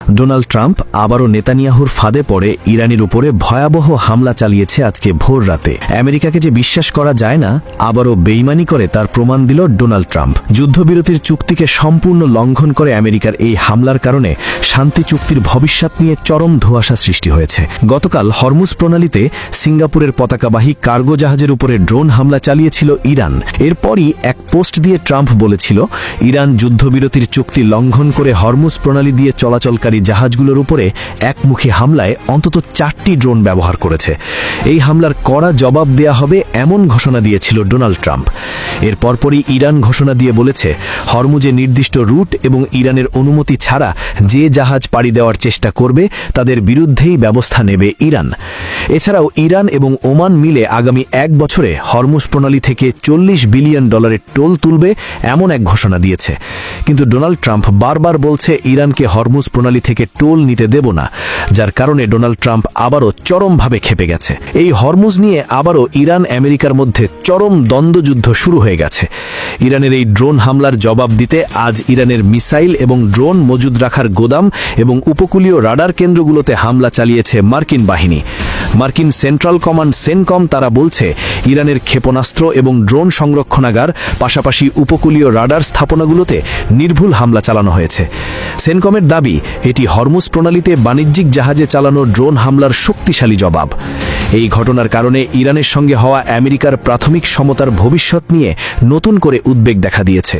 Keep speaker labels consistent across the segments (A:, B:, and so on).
A: Donald Trump আবারও নেতানিয়াহুর ফাঁদে পড়ে ইরানের উপরে ভয়াবহ হামলা চালিয়েছে আজকে ভোর রাতে। আমেরিকাকে যে বিশ্বাস করা যায় না, আবারও বেইমানি করে তার প্রমাণ দিল ডোনাল্ড ট্রাম্প। যুদ্ধবিরতির চুক্তিকে সম্পূর্ণ লঙ্ঘন করে আমেরিকার এই হামলার কারণে শান্তি চুক্তির ভবিষ্যৎ নিয়ে চরম ধোঁয়াশা সৃষ্টি হয়েছে। গতকাল হরমুজ প্রণালীতে সিঙ্গাপুরের পতাকাবাহী কার্গো জাহাজের উপরে ড্রোন হামলা চালিয়েছিল ইরান। এরপরই এক পোস্ট দিয়ে ট্রাম্প বলেছিল, ইরান যুদ্ধবিরতির চুক্তি লঙ্ঘন করে হরমুজ প্রণালী দিয়ে চলাচলকারী জাহাজগুলোর উপরে একমুখী হামলায় অন্তত 4টি ড্রোন ব্যবহার করেছে। এই হামলার কড়া জবাব দেয়া হবে এমন ঘোষণা দিয়েছিল ডোনাল্ড ট্রাম্প। এর পরপরই ইরান ঘোষণা দিয়ে বলেছে, হরমুজে নির্দিষ্ট রুট এবং ইরানের অনুমতি ছাড়া যে জাহাজ পাড়ি দেওয়ার চেষ্টা করবে তাদের বিরুদ্ধেই ব্যবস্থা নেবে ইরান। এছাড়াও ইরান এবং ওমান মিলে আগামী 1 বছরে হরমুজ প্রণালী থেকে $40 বিলিয়ন টোল তুলবে এমন এক ঘোষণা দিয়েছে। কিন্তু ডোনাল্ড ট্রাম্প বারবার বলছে ইরানকে হরমুজ প্রণালী থেকে টোল নিতে দেব না, যার কারণে ডোনাল্ড ট্রাম্প আবারও চরমভাবে ক্ষেপে গেছে। এই হরমুজ নিয়ে আবারও ইরান আমেরিকার মধ্যে চরম দ্বন্দ্বযুদ্ধ শুরু হয়ে গেছে। ইরানের এই ড্রোন হামলার জবাব দিতে আজ ইরানের মিসাইল এবং ড্রোন মজুদ রাখার গোদাম এবং উপকূলীয় রাডার কেন্দ্রগুলোতে হামলা চালিয়েছে মার্কিন বাহিনী। মার্কিন সেন্ট্রাল কমান্ড সেনকম তারা বলছে, ইরানের ক্ষেপণাস্ত্র এবং ড্রোন সংরক্ষণাগার পাশাপাশি উপকূলীয় রাডার স্থাপনাগুলোতে নির্ভুল হামলা চালানো হয়েছে। সেনকমের দাবি, এটি হরমুজ প্রণালীতে বাণিজ্যিক জাহাজে চালানো ড্রোন হামলার শক্তিশালী জবাব। এই ঘটনার কারণে ইরানের সঙ্গে হওয়া আমেরিকার প্রাথমিক সমতার ভবিষ্যৎ নিয়ে নতুন করে উদ্বেগ দেখা দিয়েছে।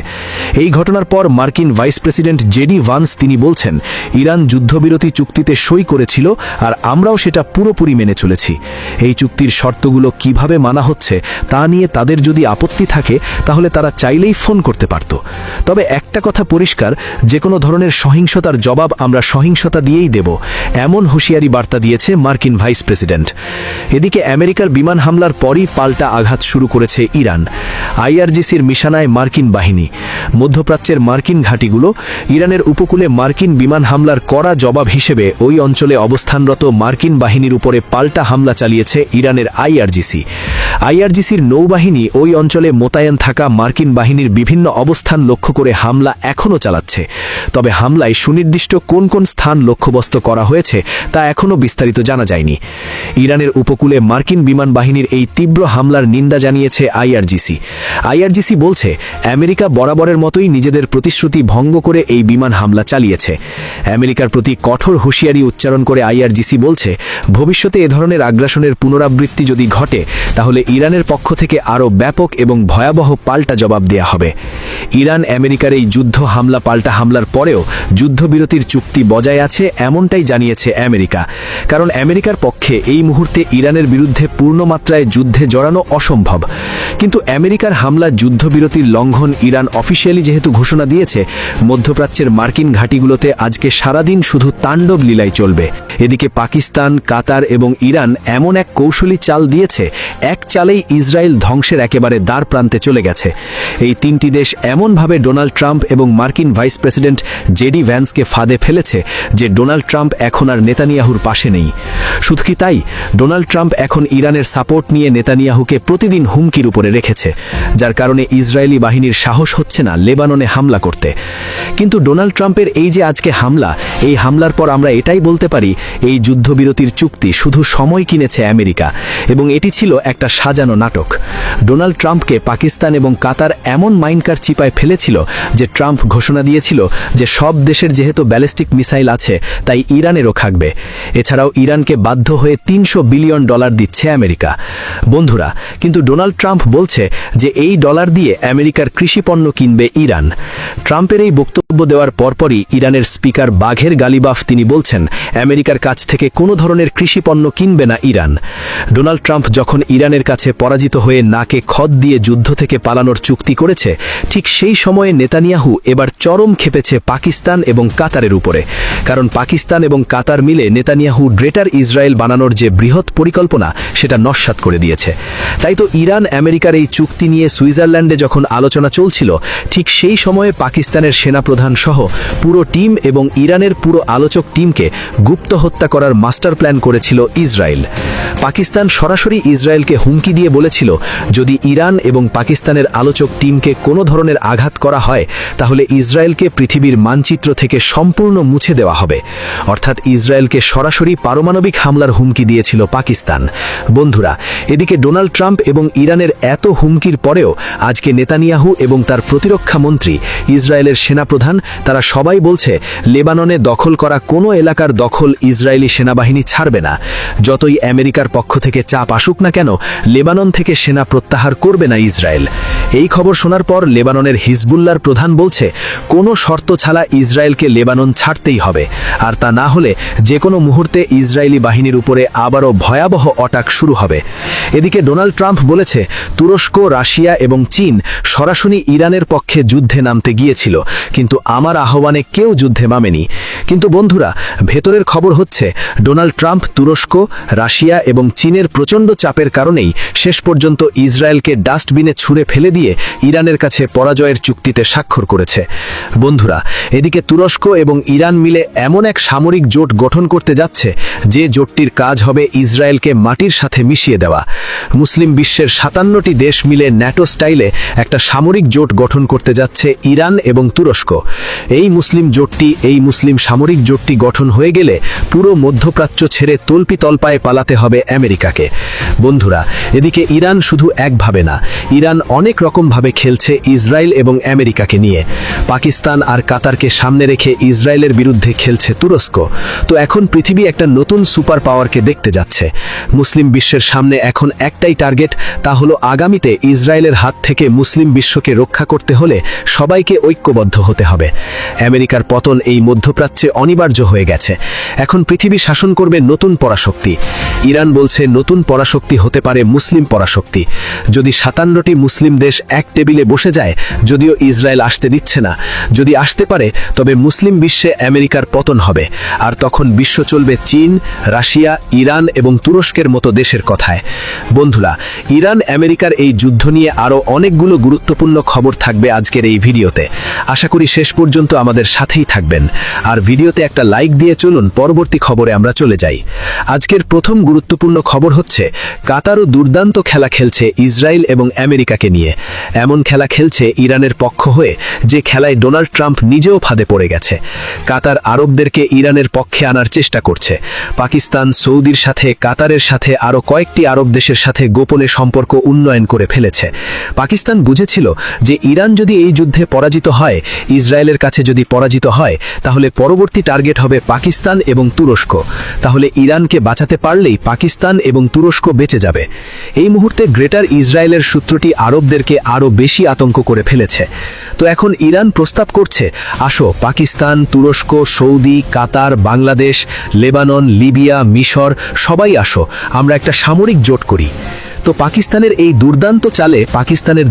A: এই ঘটনার পর মার্কিন ভাইস প্রেসিডেন্ট জেডি ভান্স তিনি বলছেন, ইরান যুদ্ধবিরতি চুক্তিতে সই করেছিল আর আমরাও সেটা পুরোপুরি মেনে চলেছি। এই চুক্তির শর্তগুলো কিভাবে মানা হচ্ছে তা নিয়ে তাদের যদি আপত্তি থাকে তাহলে তারা চাইলেই ফোন করতে পারত। তবে একটা কথা পরিষ্কার, যে কোনো ধরনের সহিংসতার জবাব আমরা সহিংসতা দিয়েই দেব, এমন হুঁশিয়ারি বার্তা দিয়েছে মার্কিন ভাইস প্রেসিডেন্ট। এদিকে আমেরিকার বিমান হামলার পরই পাল্টা আঘাত শুরু করেছে ইরান। আইআরজিসির মিশনায় মার্কিন বাহিনী, মধ্যপ্রাচ্যের মার্কিন ঘাঁটিগুলো, ইরানের উপকূলে মার্কিন বিমান হামলার কড়া জবাব হিসেবে ওই অঞ্চলে অবস্থানরত মার্কিন বাহিনীর উপরে পাল্টা হামলা চালিয়েছে ইরানের আইআরজিসি। আইআরজিসির নৌবাহিনী ওই অঞ্চলে মোতায়েন থাকা মার্কিন বাহিনীর বিভিন্ন অবস্থান লক্ষ্য করে হামলা এখনও চালাচ্ছে। তবে হামলায় সুনির্দিষ্ট কোন কোন স্থান লক্ষ্যবস্তু করা হয়েছে তা এখনও বিস্তারিত জানা যায়নি। ইরানের উপকূলে মার্কিন বিমান বাহিনীর এই তীব্র হামলার নিন্দা জানিয়েছে আইআরজিসি। আইআরজিসি বলছে, আমেরিকা বরাবরের মতোই নিজেদের প্রতিশ্রুতি ভঙ্গ করে এই বিমান হামলা চালিয়েছে। আমেরিকার প্রতি কঠোর হুঁশিয়ারি উচ্চারণ করে আইআরজিসি বলছে, ভবিষ্যতে এ ধরনের আগ্রাসনের পুনরাবৃত্তি যদি ঘটে তাহলে ইরানের পক্ষ থেকে আরও ব্যাপক এবং ভয়াবহ পাল্টা জবাব দেয়া হবে। ইরান আমেরিকার এই যুদ্ধ হামলা পাল্টা হামলার পরেও যুদ্ধবিরতির চুক্তি বজায় আছে এমনটাই জানিয়েছে আমেরিকা। কারণ আমেরিকার পক্ষে এই মুহূর্তে ইরানের বিরুদ্ধে পূর্ণমাত্রায় যুদ্ধে জড়ানো অসম্ভব। কিন্তু আমেরিকার হামলা যুদ্ধবিরতির লঙ্ঘন ইরান অফিসিয়ালি যেহেতু ঘোষণা দিয়েছে, মধ্যপ্রাচ্যের মার্কিন ঘাঁটিগুলোতে আজকে সারাদিন শুধু তাণ্ডব লীলাই চলবে। এদিকে পাকিস্তান, কাতার এবং ইরান এমন এক কৌশলী চাল দিয়েছে, এক চালেই ইসরায়েল ধ্বংসের একেবারে দ্বার প্রান্তে চলে গেছে। এই 3টি দেশ এমনভাবে ডোনাল্ড ট্রাম্প এবং মার্কিন ভাইস প্রেসিডেন্ট জেডি ভ্যান্সকে ফাঁদে ফেলেছে যে ডোনাল্ড ট্রাম্প এখন আর নেতানিয়াহুর পাশে নেই। শুধু কি তাই, ডোনাল্ড ট্রাম্প এখন ইরানের সাপোর্ট নিয়ে নেতানিয়াহুকে প্রতিদিন হুমকির উপরে রেখেছে, যার কারণে ইসরায়েলি বাহিনীর সাহস হচ্ছে না লেবাননে হামলা করতে। কিন্তু ডোনাল্ড ট্রাম্পের এই যে আজকে হামলা, এই হামলার পর আমরা এটাই বলতে পারি, এই যুদ্ধবিরতির চুক্তি শুধু সময় কিনেছে আমেরিকা এবং এটি ছিল একটা সাজানো নাটক। ডোনাল্ড ট্রাম্পকে পাকিস্তান এবং কাতার এমন মাইনকার চিপায় ফেলেছিল যে ট্রাম্প ঘোষণা দিয়েছিল যে সব দেশের যেহেতু ব্যালিস্টিক মিসাইল আছে তাই ইরানেরও থাকবে। এছাড়াও ইরানকে বাধ্য হয়ে $300 বিলিয়ন দিচ্ছে আমেরিকা। বন্ধুরা, কিন্তু ডোনাল্ড ট্রাম্প বলছে যে এই ডলার দিয়ে আমেরিকার কৃষিপণ্য কিনবে ইরান। ট্রাম্পের এই বক্তব্য দেওয়ার পরপরই ইরানের স্পিকার বাঘের গালিবাফ তিনি বলছেন, আমেরিকার কাছ থেকে কোনো ধরনের কৃষিপণ্য কিনবে না ইরান। ডোনাল্ড ট্রাম্প যখন ইরানের কাছে পরাজিত হয়ে নাকে খত দিয়ে যুদ্ধ থেকে পালানোর চুক্তি করেছে, ঠিক সেই সময়ে নেতানিয়াহু এবার চরম ক্ষেপেছে পাকিস্তান এবং কাতারের উপরে। কারণ পাকিস্তান এবং কাতার মিলে নেতানিয়াহু গ্রেটার ইসরায়েল বানানোর যে বৃহৎ পরিকল্পনা সেটা নস্যাৎ করে দিয়েছে। তাই তো ইরান আমেরিকার এই চুক্তি নিয়ে সুইজারল্যান্ডে যখন আলোচনা চলছিল, ঠিক সেই সময়ে পাকিস্তানের সেনাপ্রধান সহ পুরো টিম এবং ইরানের পুরো আলোচক টিমকে গুপ্ত হত্যা করার মাস্টার প্ল্যান করেছিল ইসরায়েল। পাকিস্তান সরাসরি ইসরায়েলকে হুমকি দিয়ে বলেছিল, যদি ইরান এবং পাকিস্তানের আলোচক টিমকে কোনো ধরনের আঘাত করা হয় তাহলে ইসরায়েলকে পৃথিবীর মানচিত্র থেকে সম্পূর্ণ মুছে দেওয়া হবে। অর্থাৎ ইসরায়েলকে সরাসরি পারমাণবিক হামলার হুমকি দিয়েছিল পাকিস্তান। বন্ধুরা, এদিকে ডোনাল্ড ট্রাম্প এবং ইরানের এত হুমকির পরেও আজকে নেতানিয়াহু এবং তার প্রতিরক্ষা মন্ত্রী, ইসরায়েলের সেনাপ্রধান, তারা সবাই বলছে লেবাননে দখল করা কোনো এলাকার দখল ইসরায়েলি সেনাবাহিনী ছাড়বে না। যতই আমেরিকার পক্ষ থেকে চাপ আসুক না কেন, লেবানন থেকে সেনা প্রত্যাহার করবে না ইসরায়েল। এই খবর শোনার পর লেবাননের হিজবুল্লাহর প্রধান বলছে কোনো শর্ত ছাড়া ইসরায়েলকে লেবানন ছাড়তেই হবে, আর তা না হলে যে কোনো মুহূর্তে ইসরায়েলি বাহিনীর উপরে আবারও ভয়াবহ অ্যাটাক শুরু হবে। এদিকে ডোনাল্ড ট্রাম্প বলেছে তুরস্ক, রাশিয়া এবং চীন সরাসরি ইরানের পক্ষে যুদ্ধে নামতে গিয়েছিল, কিন্তু আমার আহ্বানে কেউ যুদ্ধে নামেনি। কিন্তু বন্ধুরা, ভেতরের খবর হচ্ছে ডোনাল্ড ট্রাম্প তুরস্ক, রাশিয়া এবং চীনের প্রচণ্ড চাপের কারণেই শেষ পর্যন্ত ইসরায়েলকে ডাস্টবিনে ছুঁড়ে ফেলে দিয়ে ইরানের কাছে পরাজয়ের চুক্তিতে স্বাক্ষর করেছে। বন্ধুরা, এদিকে তুরস্ক এবং ইরান মিলে এমন এক সামরিক জোট গঠন করতে যাচ্ছে যে জোটটির কাজ হবে ইসরায়েলকে মাটির সাথে মিশিয়ে দেওয়া। মুসলিম বিশ্বের 57টি দেশ মিলে ন্যাটো স্টাইলে একটা সামরিক জোট গঠন করতে যাচ্ছে ইরান এবং তুরস্ক। এই মুসলিম সামরিক জোটটি গঠন হয়ে গেলে পুরো মধ্যপ্রাচ্য ছেড়ে তল্পি তল্পায় পালাতে হবে আমেরিকাকে। বন্ধুরা, এদিকে ইরান শুধু একভাবে না, ইরান অনেক রকমভাবে খেলছে ইসরায়েল এবং আমেরিকাকে নিয়ে। পাকিস্তান আর কাতারকে সামনে রেখে ইসরায়েলের বিরুদ্ধে খেলছে তুরস্ক। তো এখন পৃথিবী একটা নতুন সুপার পাওয়ারকে দেখতে যাচ্ছে। মুসলিম বিশ্বের সামনে এখন একটাই টার্গেট, তা হলো আগামীতে ইসরায়েলের হাত থেকে মুসলিম বিশ্বকে রক্ষা করতে হলে সবাইকে ঐক্যবদ্ধ হতে হবে। আমেরিকার পতন এই মধ্যপ্রাচ্যে অনিবার্য হয়ে গেছে। এখন পৃথিবী শাসন করবে নতুন পরাশক্তি। ইরান বলছে নতুন পরাশক্তি হতে পারে মুসলিম পরাশক্তি। যদি 57টি মুসলিম দেশ এক টেবিলে বসে যায়, যদিও ইসরায়েল আসতে দিচ্ছে না, যদি আসতে পারে তবে মুসলিম বিশ্বে আমেরিকার পতন হবে। আর তখন বিশ্ব চলবে চীন, রাশিয়া, ইরান এবং তুরস্কের মতো দেশের কথায়। বন্ধুরা, ইরান আমেরিকার এই যুদ্ধ নিয়ে আরও অনেকগুলো গুরুত্বপূর্ণ খবর থাকবে আজকের এই ভিডিওতে। আশা করি শেষ পর্যন্ত আমাদের সাথেই থাকবেন। আর ভিডিওতে একটা লাইক দিয়ে চলুন পরবর্তী খবরে আমরা চলে যাই। আজকের প্রথম গুরুত্বপূর্ণ খবর হচ্ছে কাতারও দুর্দান্ত খেলা খেলছে ইসরায়েল এবং আমেরিকাকে নিয়ে। এমন খেলা খেলছে ইরানের পক্ষ হয়ে যে খেলায় ডোনাল্ড ট্রাম্প নিজেও ফাঁদে পড়ে গেছে। কাতার আরবদেরকে ইরানের পক্ষে আনার চেষ্টা করছে। পাকিস্তান, সৌদির সাথে, কাতারের সাথে আরও কয়েকটি আরব দেশের সাথে গোপনে সম্পর্ক উন্নয়ন করে ফেলেছে। পাকিস্তান বুঝেছিল যে ইরান যদি এই যুদ্ধে পরাজিত হয়, ইসরায়েলের কাছে যদি পরাজিত হয়, তাহলে পরবর্তী টার্গেট হবে পাকিস্তান এবং তুরস্ক। তাহলে ইরানকে বাঁচাতে পারলেই পাকিস্তান এবং তুরস্ক বেঁচে যাবে। এই মুহূর্তে গ্রেটার ইসরায়েলের সূত্রটি আরবদেরকে আরও বেশি আতঙ্ক করে ফেলেছে। তো এখন ইরান প্রস্তাব করছে, আসো পাকিস্তান, তুরস্ক, সৌদি, কাতার, বাংলাদেশ, লেবানন, লিবিয়া, মিশর সবাই আসো, আমরা একটা সামরিক জোট করি। তো পাকিস্তানের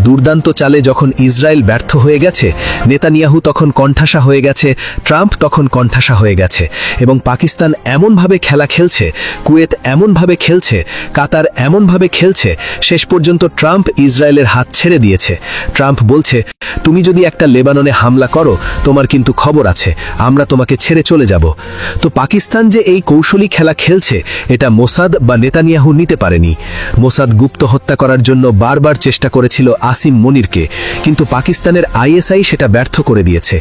A: দুর্দান্ত চালে যখন ইসরায়েল ব্যর্থ হয়ে গেছে, নেতানিয়াহু তখন কণ্ঠাসা হয়ে গেছে, ট্রাম্প তখন কণ্ঠাসা হয়ে গেছে, এবং পাকিস্তান এমনভাবে খেলা খেলছে, কুয়েত এমনভাবে খেলছে, কাতার এমনভাবে খেলছে, শেষ পর্যন্ত ট্রাম্প ইসরায়েলের হাত ছেড়ে দিয়েছে। ট্রাম্প বলছে, তুমি যদি একটা লেবাননে হামলা করো, তোমার কিন্তু খবর আছে, আমরা তোমাকে ছেড়ে চলে যাব। তো পাকিস্তান যে এই কৌশলী খেলা খেলছে, এটা মোসাদ বা নেতানিয়াহু নিতে পারেনি। মোসাদ গুপ্ত হত্যা করার জন্য বারবার চেষ্টা করেছিল আসিম মনিরকে, কিন্তু পাকিস্তানের আইএসআই সেটা ব্যর্থ করে দিয়েছে।